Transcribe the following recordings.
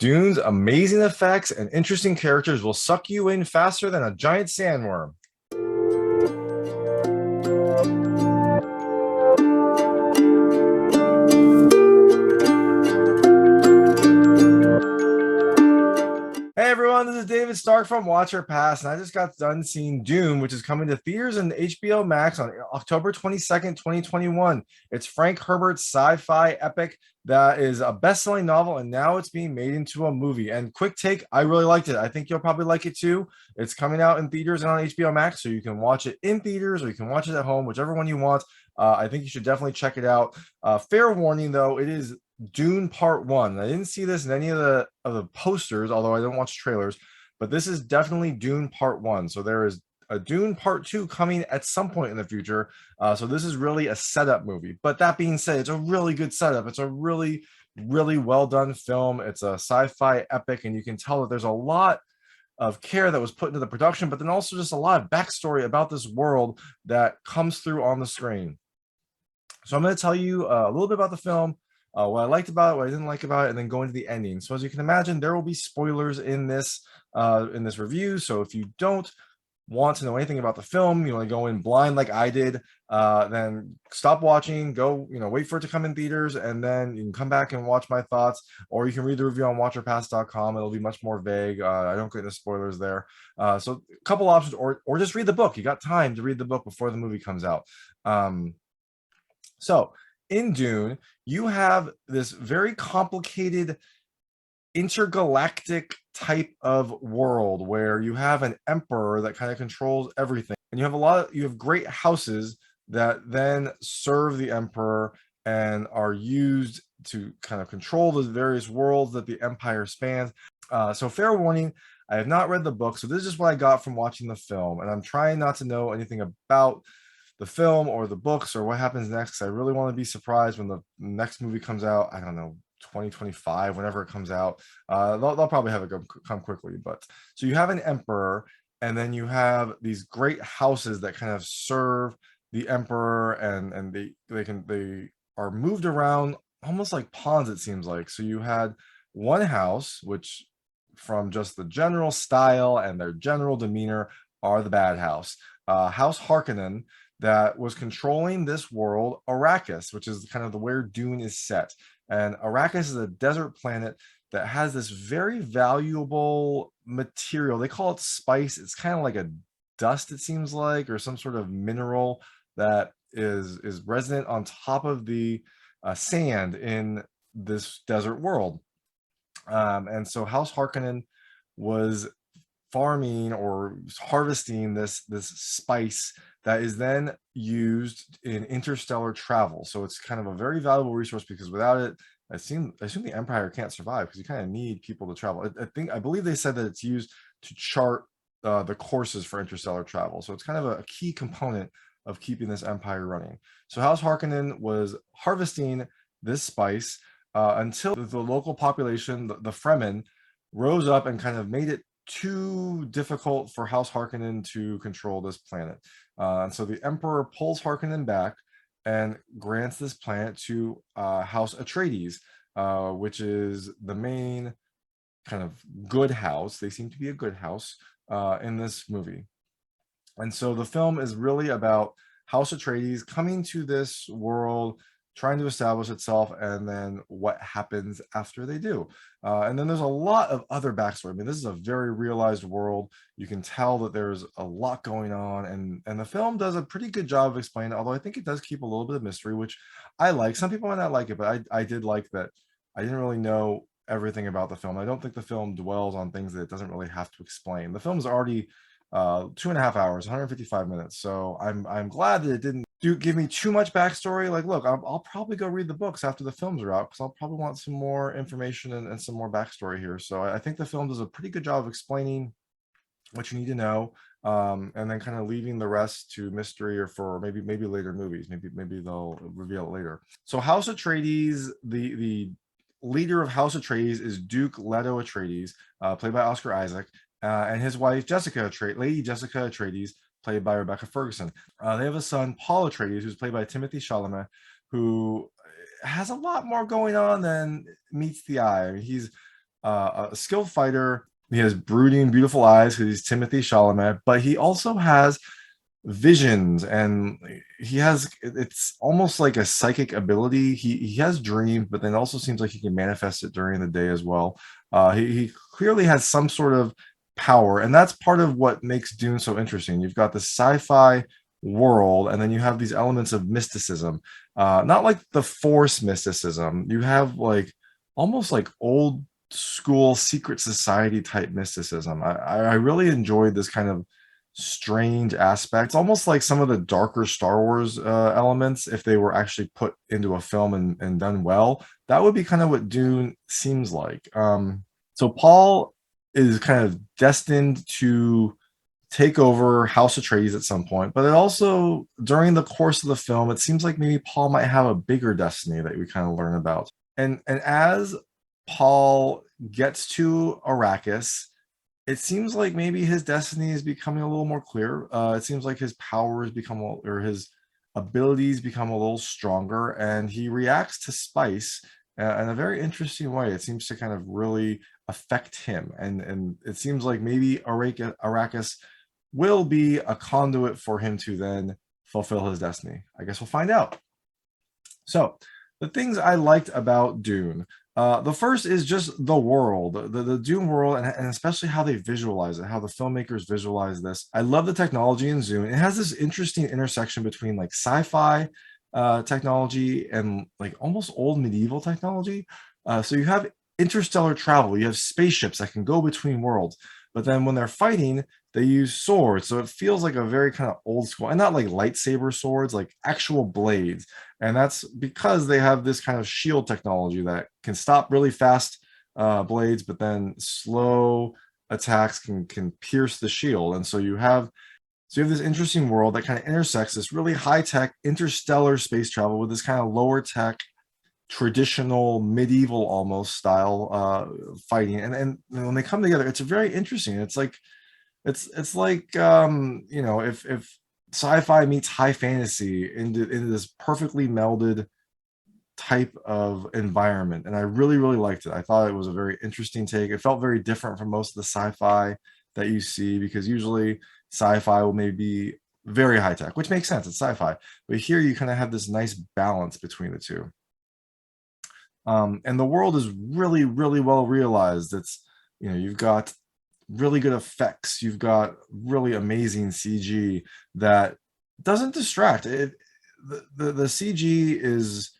Dune's amazing effects and interesting characters will suck you in faster than a giant sandworm. Hey everyone, this is David Stark from Watcher Pass, and I just got done seeing Dune, which is coming to theaters and HBO Max on October 22nd, 2021. It's Frank Herbert's sci-fi epic that is a best-selling novel, and now it's being made into a movie. And quick take, I really liked it. I think you'll probably like it too. It's coming out in theaters and on HBO Max, so you can watch it in theaters or you can watch it at home, whichever one you want. I think you should definitely check it out. Fair warning though, it is Dune Part One. I didn't see this in any of the posters, although I don't watch trailers, but this is definitely Dune Part One. So there is a Dune Part Two coming at some point in the future. So this is really a setup movie. But that being said, it's a really good setup. It's a really, really well done film. It's a sci-fi epic, and you can tell that there's a lot of care that was put into the production, but then also just a lot of backstory about this world that comes through on the screen. So I'm going to tell you a little bit about the film, what I liked about it, what I didn't like about it, and then go into the ending. So as you can imagine, there will be spoilers in this review. So if you don't want to know anything about the film, you want to go in blind like I did, then stop watching, go, wait for it to come in theaters, and then you can come back and watch my thoughts, or you can read the review on watcherpass.com. It'll be much more vague. I don't get into spoilers there. So a couple options, or just read the book. You got time to read the book before the movie comes out. So in Dune, you have this very complicated intergalactic type of world where you have an emperor that kind of controls everything. And you have great houses that then serve the emperor and are used to kind of control the various worlds that the empire spans. So fair warning, I have not read the book, so this is just what I got from watching the film, and I'm trying not to know anything about the film or the books or what happens next. I really want to be surprised when the next movie comes out. I don't know, 2025, whenever it comes out. They'll probably have it come quickly. But so you have an emperor, and then you have these great houses that kind of serve the emperor, and they are moved around almost like pawns, it seems like. So you had one house, which from just the general style and their general demeanor are the bad house. House Harkonnen, that was controlling this world, Arrakis, which is kind of where Dune is set. And Arrakis is a desert planet that has this very valuable material. They call it spice. It's kind of like a dust, it seems like, or some sort of mineral that is resident on top of the sand in this desert world. And so House Harkonnen was farming or harvesting this spice that is then used in interstellar travel. So it's kind of a very valuable resource, because without it, I assume the empire can't survive, because you kind of need people to travel. I believe they said that it's used to chart the courses for interstellar travel. So it's kind of a key component of keeping this empire running. So House Harkonnen was harvesting this spice until the local population, the Fremen, rose up and kind of made it too difficult for House Harkonnen to control this planet. And so the Emperor pulls Harkonnen back and grants this planet to House Atreides, which is the main kind of good house. They seem to be a good house in this movie. And so the film is really about House Atreides coming to this world, trying to establish itself, and then what happens after they do. And then there's a lot of other backstory. I mean, this is a very realized world. You can tell that there's a lot going on, and the film does a pretty good job of explaining it, although I think it does keep a little bit of mystery, which I like. Some people might not like it, but I did like that I didn't really know everything about the film. I don't think the film dwells on things that it doesn't really have to explain. The film's already 2.5 hours, 155 minutes. So I'm glad that it didn't give me too much backstory. Like, look, I'll probably go read the books after the films are out, because I'll probably want some more information and some more backstory here. So I think the film does a pretty good job of explaining what you need to know, and then kind of leaving the rest to mystery, or for maybe later movies. Maybe they'll reveal it later. So House Atreides, the leader of House Atreides is Duke Leto Atreides, played by Oscar Isaac, and his wife Lady Jessica Atreides, played by Rebecca Ferguson. They have a son, Paul Atreides, who's played by Timothée Chalamet, who has a lot more going on than meets the eye. I mean, he's a skilled fighter. He has brooding, beautiful eyes because he's Timothée Chalamet, but he also has visions, and he has, it's almost like a psychic ability. He has dreams, but then also seems like he can manifest it during the day as well. He clearly has some sort of power, and that's part of what makes Dune so interesting. You've got the sci-fi world, and then you have these elements of mysticism, not like the Force mysticism. You have like almost like old school secret society type mysticism. I really enjoyed this kind of strange aspect. It's almost like some of the darker Star Wars elements, if they were actually put into a film and done well, that would be kind of what Dune seems like. So Paul is kind of destined to take over House Atreides at some point, but it also, during the course of the film, it seems like maybe Paul might have a bigger destiny that we kind of learn about. And as Paul gets to Arrakis, it seems like maybe his destiny is becoming a little more clear. It seems like his powers become, or his abilities become a little stronger, and he reacts to spice in a very interesting way. It seems to kind of really affect him, and it seems like maybe Arrakis will be a conduit for him to then fulfill his destiny. I guess we'll find out. So, the things I liked about Dune. The first is just the world, the Dune world, and especially how they visualize it, how the filmmakers visualize this. I love the technology in Dune. It has this interesting intersection between like sci-fi technology and like almost old medieval technology. So you have interstellar travel, you have spaceships that can go between worlds, but then when they're fighting, they use swords. So it feels like a very kind of old school, and not like lightsaber swords, like actual blades. And that's because they have this kind of shield technology that can stop really fast blades, but then slow attacks can pierce the shield. And so you have this interesting world that kind of intersects this really high tech interstellar space travel with this kind of lower tech, traditional medieval almost style fighting. And when they come together, it's very interesting. It's like if sci-fi meets high fantasy into this perfectly melded type of environment, and I really really liked it. I thought it was a very interesting take. It felt very different from most of the sci-fi that you see, because usually sci-fi will maybe be very high tech, which makes sense, it's sci-fi, but here you kind of have this nice balance between the two. And the world is really really well realized. It's, you've got really good effects, you've got really amazing CG that doesn't distract it. The CG is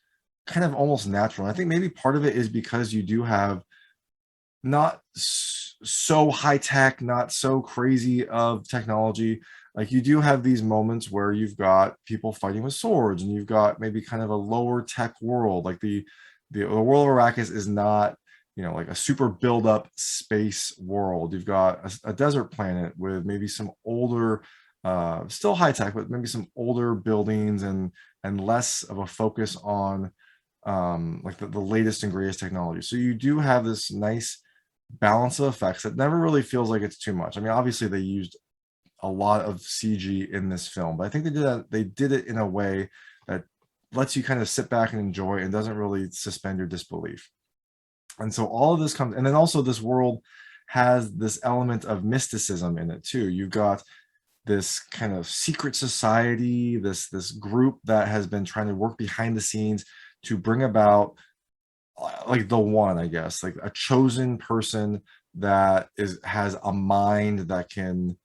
kind of almost natural. I think maybe part of it is because you do have not so high tech, not so crazy of technology. Like you do have these moments where you've got people fighting with swords, and you've got maybe kind of a lower tech world. Like the world of Arrakis is not, like a super build up space world. You've got a desert planet with maybe some older, still high tech, but maybe some older buildings, and less of a focus on like the latest and greatest technology. So you do have this nice balance of effects that never really feels like it's too much. I mean, obviously they used a lot of CG in this film, but I think they did it in a way that lets you kind of sit back and enjoy and doesn't really suspend your disbelief. And so all of this comes, and then also this world has this element of mysticism in it too. You've got this kind of secret society, this group that has been trying to work behind the scenes to bring about like the one, I guess, like a chosen person that has a mind that can,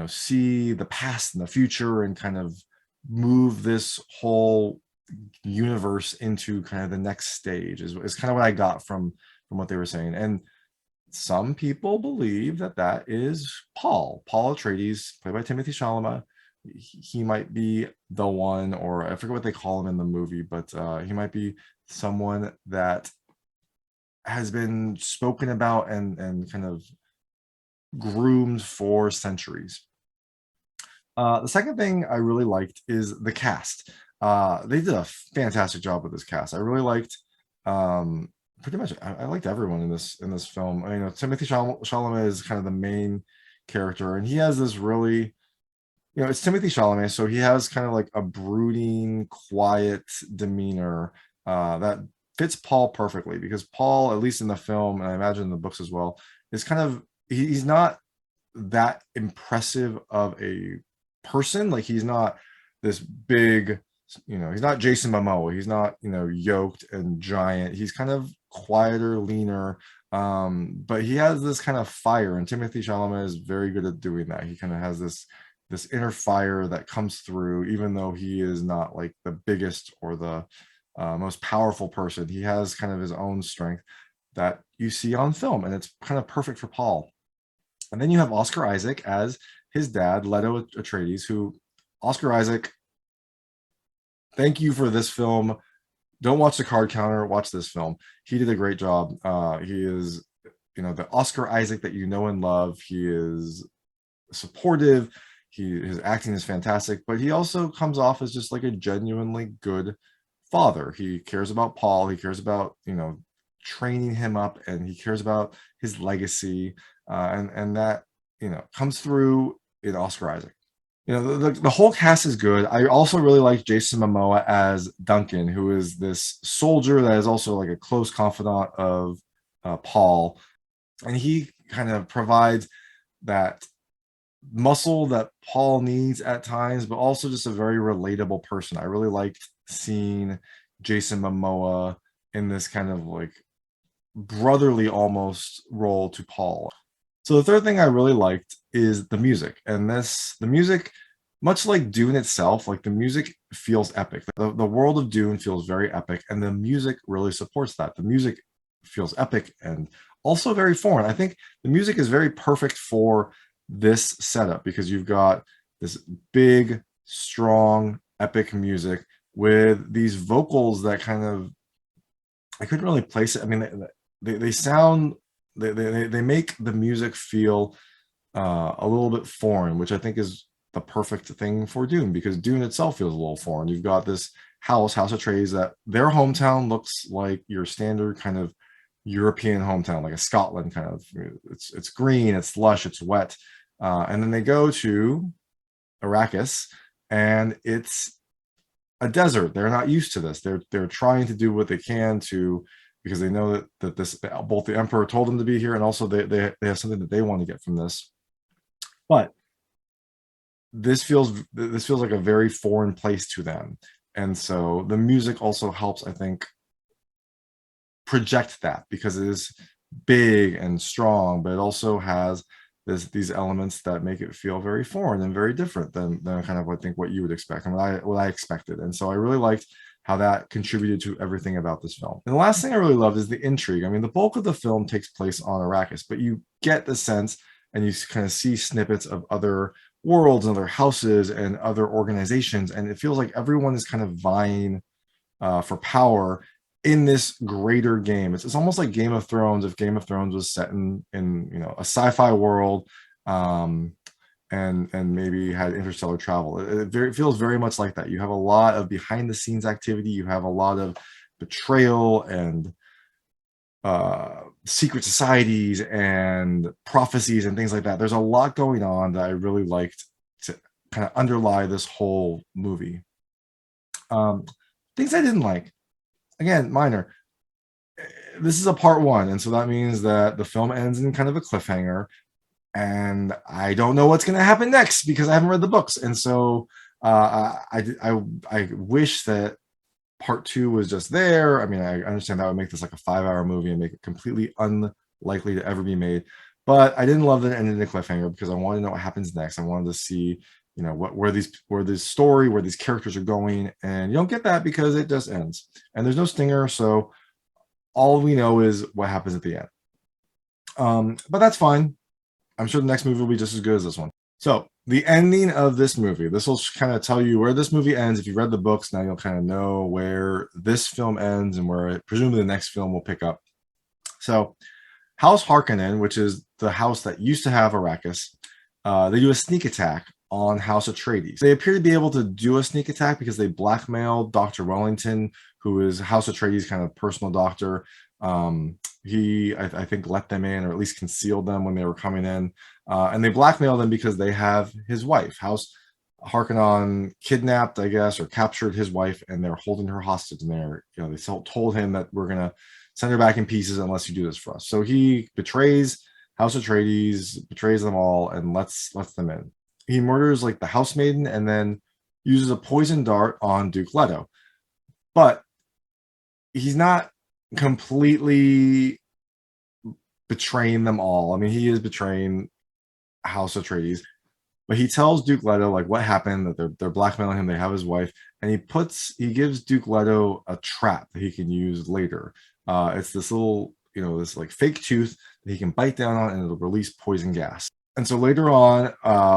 see the past and the future and kind of move this whole universe into kind of the next stage is kind of what I got from what they were saying. And some people believe that is Paul Atreides, played by Timothée Chalamet. He might be the one, or I forget what they call him in the movie, but he might be someone that has been spoken about and kind of groomed for centuries. The second thing I really liked is the cast. They did a fantastic job with this cast. I really liked, pretty much. I liked everyone in this film. Timothée Chalamet is kind of the main character, and he has this really, it's Timothée Chalamet, so he has kind of like a brooding, quiet demeanor that fits Paul perfectly because Paul, at least in the film, and I imagine in the books as well, is kind of he's not that impressive of a person. Like he's not this big, he's not Jason Momoa. He's not, yoked and giant. He's kind of quieter, leaner. But he has this kind of fire, and Timothée Chalamet is very good at doing that. He kind of has this inner fire that comes through, even though he is not like the biggest or the most powerful person. He has kind of his own strength that you see on film, and it's kind of perfect for Paul. And then you have Oscar Isaac as his dad, Leto Atreides, who Oscar Isaac, thank you for this film. Don't watch the card counter, watch this film. He did a great job. He is, the Oscar Isaac that you know and love. He is supportive. His acting is fantastic, but he also comes off as just like a genuinely good father. He cares about Paul. He cares about, training him up, and he cares about his legacy. And that, comes through in Oscar Isaac. The whole cast is good. I also really like Jason Momoa as Duncan, who is this soldier that is also like a close confidant of Paul. And he kind of provides that muscle that Paul needs at times, but also just a very relatable person. I really liked seeing Jason Momoa in this kind of like brotherly almost role to Paul. So the third thing I really liked is the music. And the music, much like Dune itself, like the music feels epic. The world of Dune feels very epic, and the music really supports that. The music feels epic and also very foreign. I think the music is very perfect for this setup because you've got this big, strong, epic music with these vocals that kind of, I couldn't really place it. I mean, they sound, they make the music feel a little bit foreign, which I think is the perfect thing for Dune, because Dune itself feels a little foreign. You've got this House Atreides, that their hometown looks like your standard kind of European hometown, like a Scotland kind of. It's green, it's lush, it's wet, and then they go to Arrakis, and it's a desert. They're not used to this. They're trying to do what they can to, because they know that this, both the Emperor told them to be here, and also they have something that they want to get from this. But this feels like a very foreign place to them, and so the music also helps, I think, project that, because it is big and strong, but it also has these elements that make it feel very foreign and very different than kind of, I think, what you would expect and what I expected. And so I really liked how that contributed to everything about this film. And the last thing I really loved is the intrigue. I mean, the bulk of the film takes place on Arrakis, but you get the sense, and you kind of see snippets of other worlds and other houses and other organizations, and it feels like everyone is kind of vying for power in this greater game. It's almost like Game of Thrones, if Game of Thrones was set in a sci-fi world, and maybe had interstellar travel. It feels very much like that. You have a lot of behind the scenes activity. You have a lot of betrayal and secret societies and prophecies and things like that. There's a lot going on that I really liked to kind of underlie this whole movie. Things I didn't like, again, minor. This is a part one, and so that means that the film ends in kind of a cliffhanger, and I don't know what's going to happen next because I haven't read the books. And so I wish that part two was just there. I mean, I understand that would make this like a 5-hour movie and make it completely unlikely to ever be made, but I didn't love that it ended in a cliffhanger because I wanted to know what happens next. I wanted to see, where this story, where these characters are going, and you don't get that because it just ends and there's no stinger. So all we know is what happens at the end. But that's fine. I'm sure the next movie will be just as good as this one. So the ending of this movie, this will kind of tell you where this movie ends. If you read the books, now you'll kind of know where this film ends and where presumably the next film will pick up. So House Harkonnen, which is the house that used to have Arrakis, they do a sneak attack on House Atreides. They appear to be able to do a sneak attack because they blackmailed Dr. Wellington, who is House Atreides' kind of personal doctor. He, I think, let them in, or at least concealed them when they were coming in. And they blackmailed them because they have his wife, House Harkonnen kidnapped, I guess, or captured his wife, and they're holding her hostage. And they told him that we're gonna send her back in pieces unless you do this for us. So he betrays House Atreides, betrays them all, and lets them in. He murders like the housemaiden, and then uses a poison dart on Duke Leto. But he's not completely betraying them all. I mean, he is betraying House Atreides, but he tells Duke Leto like what happened, that they're blackmailing him, they have his wife, and he gives Duke Leto a trap that he can use later. It's this little, this like fake tooth that he can bite down on, and it'll release poison gas. And so later on,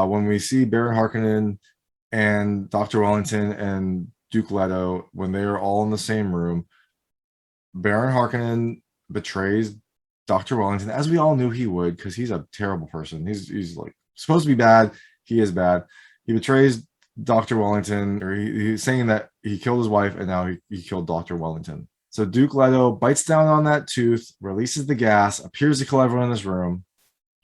when we see Baron Harkonnen and Dr. Wellington and Duke Leto, when they are all in the same room, Baron Harkonnen betrays Dr. Wellington, as we all knew he would, because he's a terrible person. He's like supposed to be bad. He is bad. He betrays Dr. Wellington, or he's saying that he killed his wife, and now he killed Dr. Wellington. So Duke Leto bites down on that tooth, releases the gas, appears to kill everyone in this room.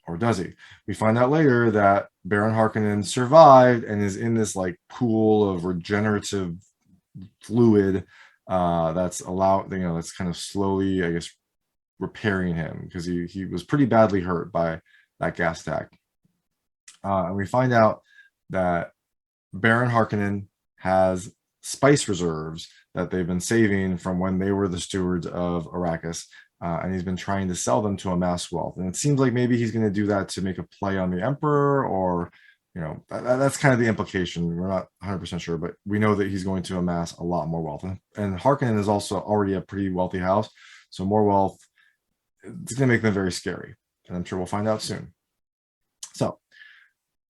Or does he? We find out later that Baron Harkonnen survived and is in this like pool of regenerative fluid that's that's kind of slowly, I guess, repairing him, because he was pretty badly hurt by that gas attack. And we find out that Baron Harkonnen has spice reserves that they've been saving from when they were the stewards of Arrakis, and he's been trying to sell them to amass wealth. And it seems like maybe he's going to do that to make a play on the Emperor, or that's kind of the implication. We're not 100% sure, but we know that he's going to amass a lot more wealth. And Harkonnen is also already a pretty wealthy house, so more wealth, it's going to make them very scary. And I'm sure we'll find out soon. So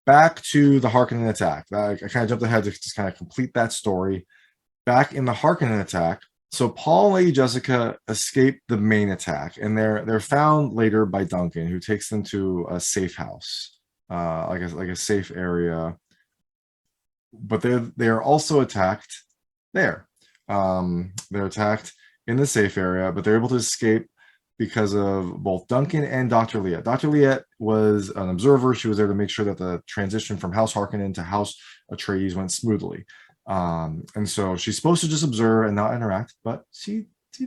back to the Harkonnen attack. I kind of jumped ahead to just kind of complete that story. Back in the Harkonnen attack, so Paul and Lady Jessica escape the main attack, and they're found later by Duncan, who takes them to a safe house, like a safe area. But they're also attacked there. They're attacked in the safe area, but they're able to escape because of both Duncan and Dr. Liet. Dr. Liet was an observer. She was there to make sure that the transition from House Harkonnen to House Atreides went smoothly. And so she's supposed to just observe and not interact, but she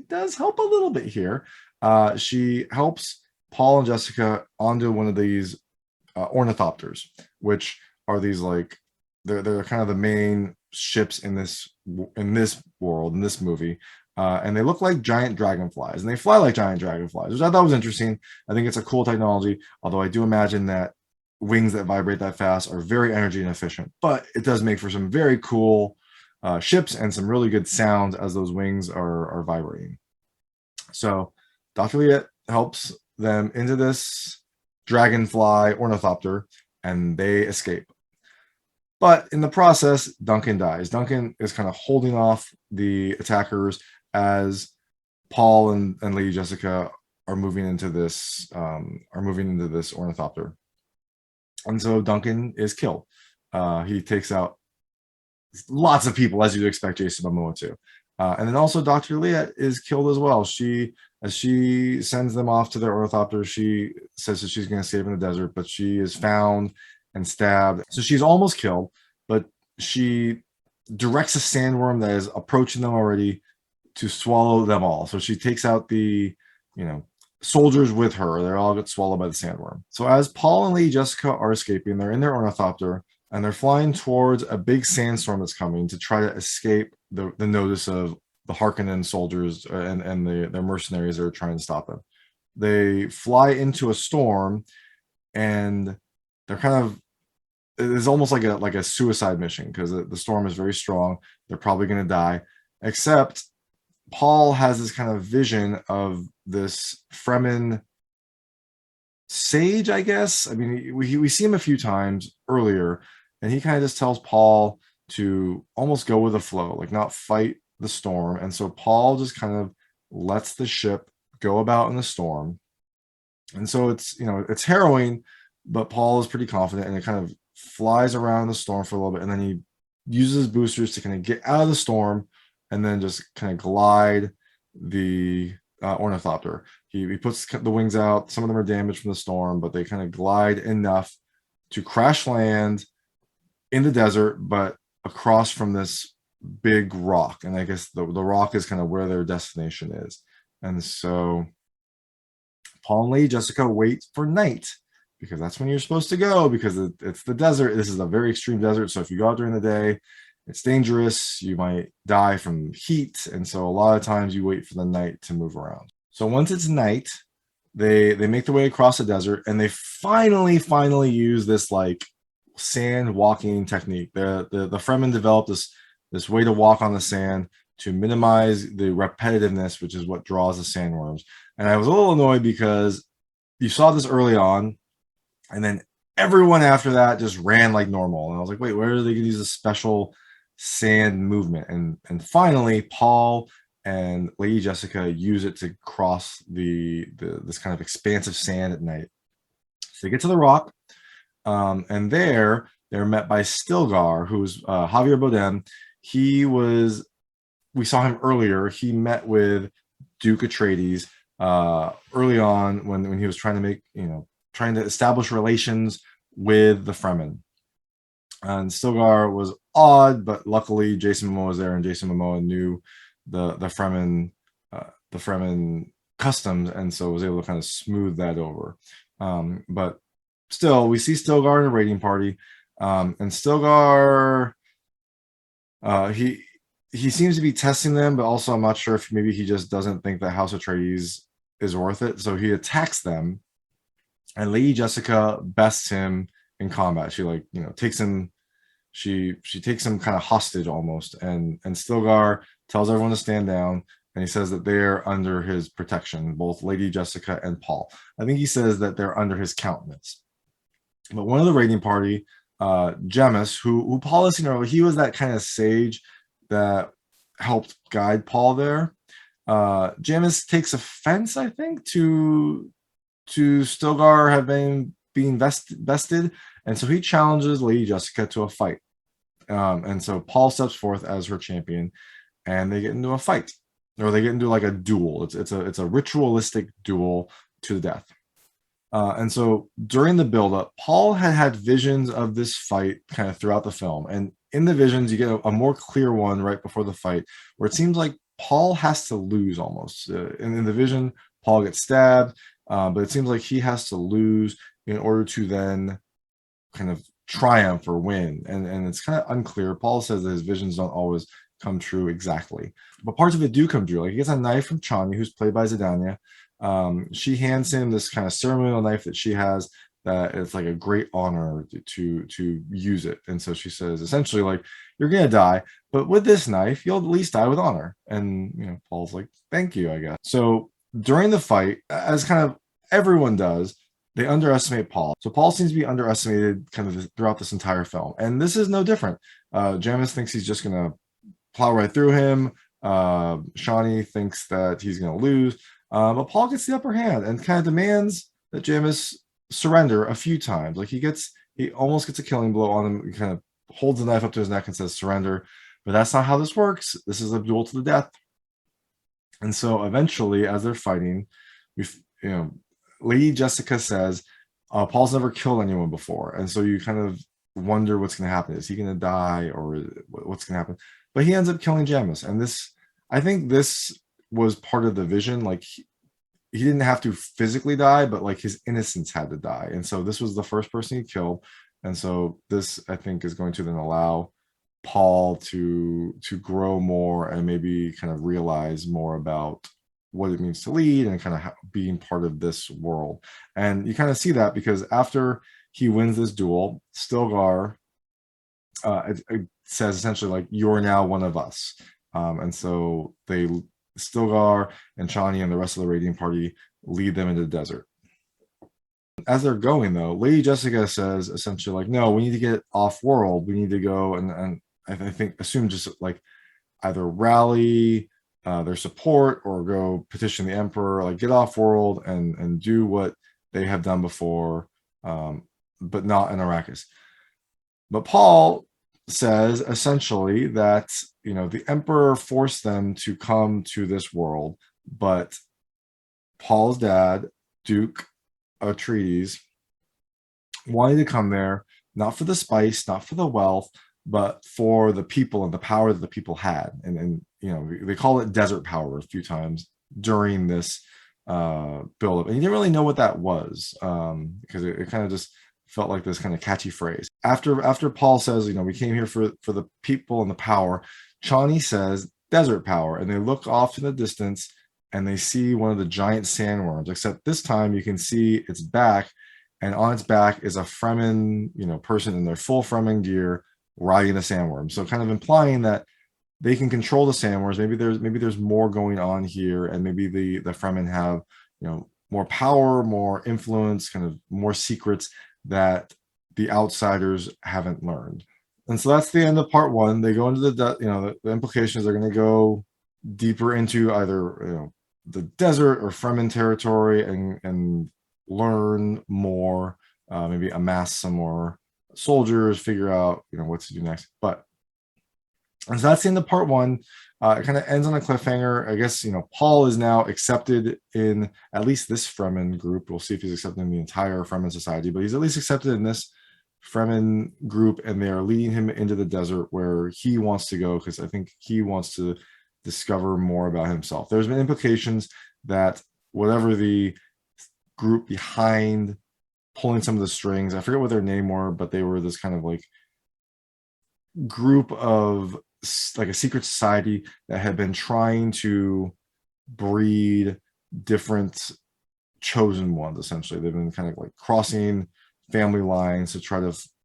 does help a little bit here. She helps Paul and Jessica onto one of these ornithopters, which are these like they're kind of the main ships in this world, in this movie. And they look like giant dragonflies, and they fly like giant dragonflies, which I thought was interesting. I think it's a cool technology, although I do imagine that wings that vibrate that fast are very energy inefficient, but it does make for some very cool ships and some really good sounds as those wings are vibrating. So Dr. Liet helps them into this dragonfly ornithopter, and they escape. But in the process, Duncan dies. Duncan is kind of holding off the attackers as Paul and Lady Jessica are moving into this ornithopter. And so Duncan is killed. He takes out lots of people, as you'd expect Jason Momoa to. And then also Dr. Liet is killed as well. As she sends them off to their ornithopter, she says that she's going to save in the desert, but she is found and stabbed. So she's almost killed, but she directs a sandworm that is approaching them already to swallow them all. So she takes out the, soldiers with her. They're all get swallowed by the sandworm. So as Paul and Lady Jessica are escaping, they're in their ornithopter, and they're flying towards a big sandstorm that's coming to try to escape the notice of the Harkonnen soldiers and their mercenaries that are trying to stop them. They fly into a storm, and they're kind of, it's almost like a suicide mission, because the storm is very strong. They're probably going to die, except Paul has this kind of vision of this Fremen sage, I guess. I mean, we see him a few times earlier, and he kind of just tells Paul to almost go with the flow, like not fight the storm. And so Paul just kind of lets the ship go about in the storm. And so it's harrowing, but Paul is pretty confident, and it kind of flies around the storm for a little bit, and then he uses boosters to kind of get out of the storm and then just kind of glide the ornithopter. He puts the wings out. Some of them are damaged from the storm, but they kind of glide enough to crash land in the desert, but across from this big rock. And I guess the rock is kind of where their destination is. And so Paul and Lady Jessica wait for night because that's when you're supposed to go, because it's the desert. This is a very extreme desert. So if you go out during the day, it's dangerous. You might die from heat. And so a lot of times you wait for the night to move around. So once it's night, they make their way across the desert, and they finally use this like sand walking technique. The Fremen developed this way to walk on the sand to minimize the repetitiveness, which is what draws the sandworms. And I was a little annoyed because you saw this early on, and then everyone after that just ran like normal. And I was like, wait, where are they going to use a special sand movement? And finally, Paul and Lady Jessica use it to cross this kind of expansive sand at night. So they get to the rock, and they're met by Stilgar, who's Javier Bardem. We saw him earlier. He met with Duke Atreides early on when he was trying to establish relations with the Fremen. And Stilgar was odd, but luckily Jason Momoa was there, and Jason Momoa knew the Fremen customs, and so was able to kind of smooth that over. But still, we see Stilgar in a raiding party, and Stilgar, he seems to be testing them, but also I'm not sure if maybe he just doesn't think that House Atreides is worth it. So he attacks them, and Lady Jessica bests him in combat. She takes him. She takes him kind of hostage almost, and Stilgar tells everyone to stand down, and he says that they're under his protection, both Lady Jessica and Paul. I think he says that they're under his countenance. But one of the raiding party, Jemis, who Paul has seen earlier, he was that kind of sage that helped guide Paul there. Jemis takes offense, I think, to Stilgar have being vested, and so he challenges Lady Jessica to a fight. And so Paul steps forth as her champion, and they get into a fight, or they get into like a duel. It's a ritualistic duel to the death. And so during the buildup, Paul had visions of this fight kind of throughout the film. And in the visions, you get a more clear one right before the fight, where it seems like Paul has to lose almost. In the vision, Paul gets stabbed, but it seems like he has to lose in order to then kind of triumph or win. And it's kind of unclear. Paul says that his visions don't always come true exactly, but parts of it do come true. Like he gets a knife from Chang, who's played by Zendaya. She hands him this kind of ceremonial knife that she has, that it's like a great honor to use it. And so she says essentially like, you're gonna die, but with this knife you'll at least die with honor. And Paul's like, thank you, I guess. So during the fight, as kind of everyone does, they underestimate Paul. So Paul seems to be underestimated kind of throughout this entire film, and this is no different. Jamis thinks he's just gonna plow right through him. Shawnee thinks that he's gonna lose. But Paul gets the upper hand and kind of demands that Jamis surrender a few times. Like he almost gets a killing blow on him. He kind of holds the knife up to his neck and says, surrender. But that's not how this works. This is a duel to the death. And so eventually, as they're fighting, Lady Jessica says, Paul's never killed anyone before. And so you kind of wonder what's going to happen. Is he going to die, or what's going to happen? But he ends up killing Jamis. And I think this was part of the vision. Like he didn't have to physically die, but like his innocence had to die. And so this was the first person he killed. And so this, I think, is going to then allow Paul to grow more and maybe kind of realize more about what it means to lead and kind of being part of this world. And you kind of see that because after he wins this duel, Stilgar it says essentially like, you're now one of us. And so Stilgar and Chani and the rest of the raiding party lead them into the desert. As they're going, though, Lady Jessica says essentially like, no, we need to get off world. We need to go and I think assume just like either rally their support or go petition the emperor, like get off world and do what they have done before, but not in Arrakis. But Paul says essentially that the emperor forced them to come to this world, but Paul's dad, Duke Atreides, wanted to come there not for the spice, not for the wealth, but for the people and the power that the people had. And you know, they call it desert power a few times during this build up, and you didn't really know what that was, because it kind of just felt like this kind of catchy phrase. After Paul says, you know, we came here for the people and the power, Chani says desert power, and they look off in the distance and they see one of the giant sandworms, except this time you can see its back, and on its back is a Fremen, you know, person in their full Fremen gear riding a sandworm. So kind of implying that they can control the sandworms. Maybe there's more going on here, and maybe the Fremen have, you know, more power, more influence, kind of more secrets that the outsiders haven't learned. And so that's the end of part one. They go into the implications. They're going to go deeper into either, you know, the desert or Fremen territory, and learn more, maybe amass some more soldiers, figure out, you know, what to do next. And so that's the end of part one. It kind of ends on a cliffhanger. I guess, you know, Paul is now accepted in at least this Fremen group. We'll see if he's accepted in the entire Fremen society, but he's at least accepted in this Fremen group, and they are leading him into the desert where he wants to go, because I think he wants to discover more about himself. There's been implications that whatever the group behind pulling some of the strings, I forget what their name were, but they were this kind of like group of like a secret society that had been trying to breed different chosen ones. Essentially, they've been kind of like crossing family lines to try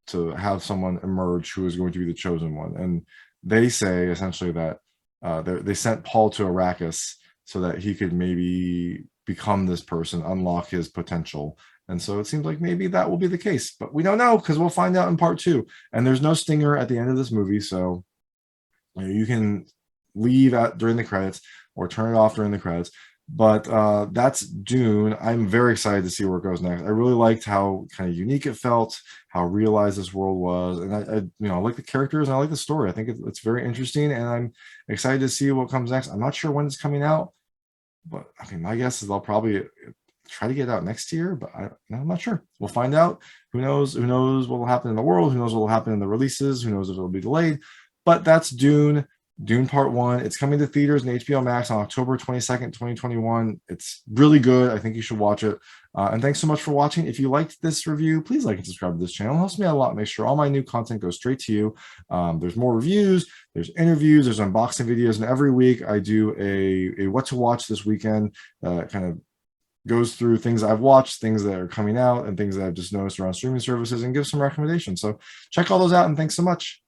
to have someone emerge who is going to be the chosen one. And they say essentially that they sent Paul to Arrakis so that he could maybe become this person, unlock his potential. And so it seems like maybe that will be the case, but we don't know, because we'll find out in part two. And there's no stinger at the end of this movie, so you can leave out during the credits or turn it off during the credits. But that's Dune. I'm very excited to see where it goes next. I really liked how kind of unique it felt, how realized this world was, and I like the characters and I like the story. I think it's very interesting, and I'm excited to see what comes next. I'm not sure when it's coming out, but I mean, my guess is they'll probably try to get it out next year, but I'm not sure. We'll find out. Who knows? Who knows what will happen in the world? Who knows what will happen in the releases? Who knows if it'll be delayed? But that's Dune. Dune Part 1. It's coming to theaters and HBO Max on October 22nd, 2021. It's really good. I think you should watch it. And thanks so much for watching. If you liked this review, please like and subscribe to this channel. It helps me out a lot. Make sure all my new content goes straight to you. There's more reviews, there's interviews, there's unboxing videos, and every week I do a what to watch this weekend, kind of goes through things I've watched, things that are coming out, and things that I've just noticed around streaming services, and give some recommendations. So check all those out, and thanks so much.